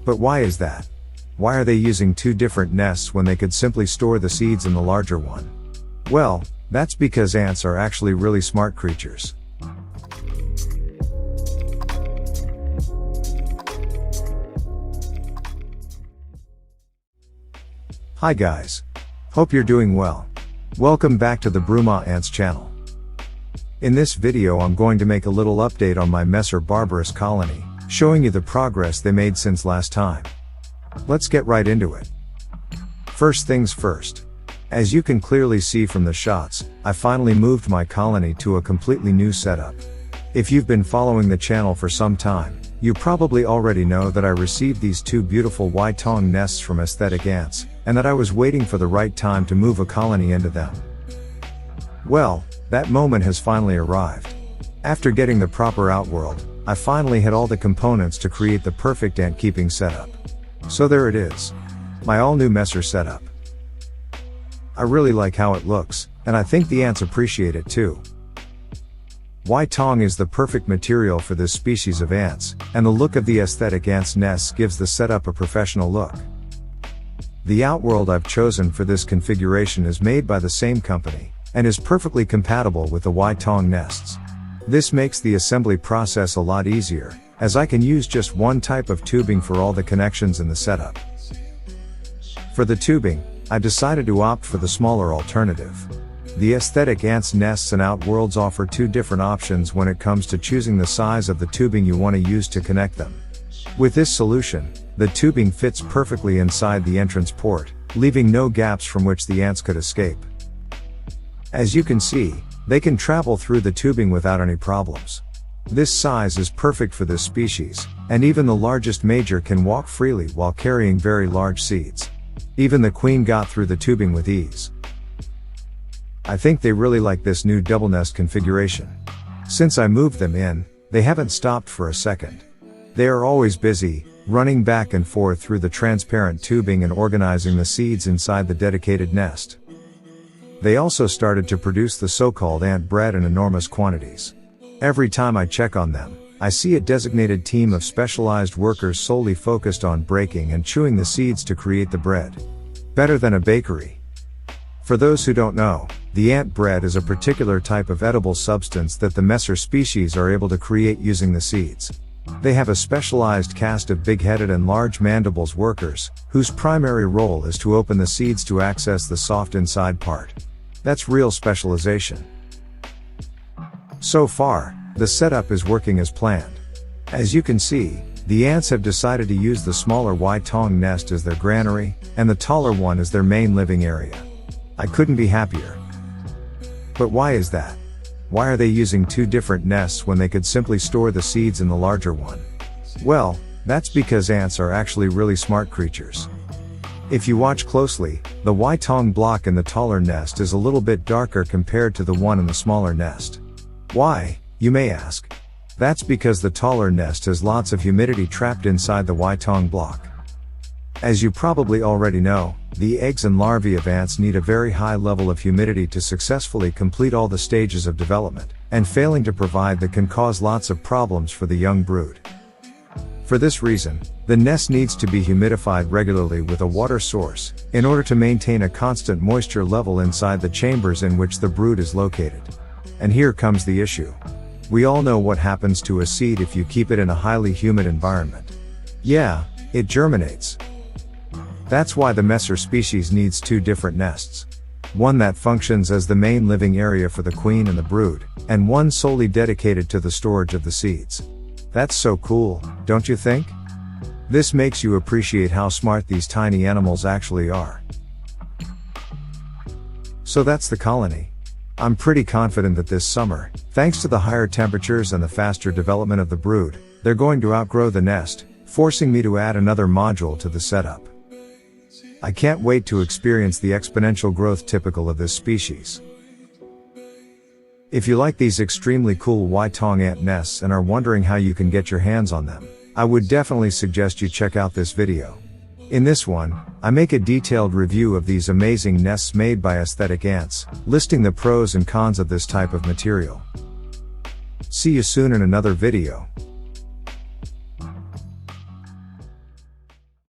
But why is that? Why are they using two different nests when they could simply store the seeds in the larger one? Well, that's because ants are actually really smart creatures. Hi guys. Hope you're doing well. Welcome back to the Bruma Ants channel. In this video I'm going to make a little update on my Messer barbarus colony, showing you the progress they made since last time. Let's get right into it. First things first. As you can clearly see from the shots, I finally moved my colony to a completely new setup. If you've been following the channel for some time, you probably already know that I received these two beautiful Huaitong nests from Aesthetic Ants, and that I was waiting for the right time to move a colony into them. Well, that moment has finally arrived. After getting the proper outworld, I finally had all the components to create the perfect ant keeping setup. So there it is. My all new Messer setup. I really like how it looks, and I think the ants appreciate it too. Huaitong is the perfect material for this species of ants, and the look of the Aesthetic Ants nests gives the setup a professional look. The outworld I've chosen for this configuration is made by the same company, and is perfectly compatible with the Huaitong nests. This makes the assembly process a lot easier, as I can use just one type of tubing for all the connections in the setup. For the tubing, I decided to opt for the smaller alternative. The Aesthetic Ants nests and outworlds offer two different options when it comes to choosing the size of the tubing you want to use to connect them. With this solution, the tubing fits perfectly inside the entrance port, leaving no gaps from which the ants could escape. As you can see, they can travel through the tubing without any problems. This size is perfect for this species, and even the largest major can walk freely while carrying very large seeds. Even the queen got through the tubing with ease. I think they really like this new double nest configuration. Since I moved them in, they haven't stopped for a second. They are always busy, running back and forth through the transparent tubing and organizing the seeds inside the dedicated nest. They also started to produce the so-called ant bread in enormous quantities. Every time I check on them, I see a designated team of specialized workers solely focused on breaking and chewing the seeds to create the bread. Better than a bakery. For those who don't know, the ant bread is a particular type of edible substance that the Messer species are able to create using the seeds. They have a specialized caste of big-headed and large mandibles workers, whose primary role is to open the seeds to access the soft inside part. That's real specialization. So far, the setup is working as planned. As you can see, the ants have decided to use the smaller Huaitong nest as their granary, and the taller one as their main living area. I couldn't be happier. But why is that? Why are they using two different nests when they could simply store the seeds in the larger one? Well, that's because ants are actually really smart creatures. If you watch closely, the Huaitong block in the taller nest is a little bit darker compared to the one in the smaller nest. Why, you may ask? That's because the taller nest has lots of humidity trapped inside the Huaitong block. As you probably already know, the eggs and larvae of ants need a very high level of humidity to successfully complete all the stages of development, and failing to provide that can cause lots of problems for the young brood. For this reason, the nest needs to be humidified regularly with a water source, in order to maintain a constant moisture level inside the chambers in which the brood is located. And here comes the issue. We all know what happens to a seed if you keep it in a highly humid environment. Yeah, it germinates. That's why the Messer species needs two different nests. One that functions as the main living area for the queen and the brood, and one solely dedicated to the storage of the seeds. That's so cool, don't you think? This makes you appreciate how smart these tiny animals actually are. So that's the colony. I'm pretty confident that this summer, thanks to the higher temperatures and the faster development of the brood, they're going to outgrow the nest, forcing me to add another module to the setup. I can't wait to experience the exponential growth typical of this species. If you like these extremely cool Huaitong ant nests and are wondering how you can get your hands on them, I would definitely suggest you check out this video. In this one, I make a detailed review of these amazing nests made by Aesthetic Ants, listing the pros and cons of this type of material. See you soon in another video.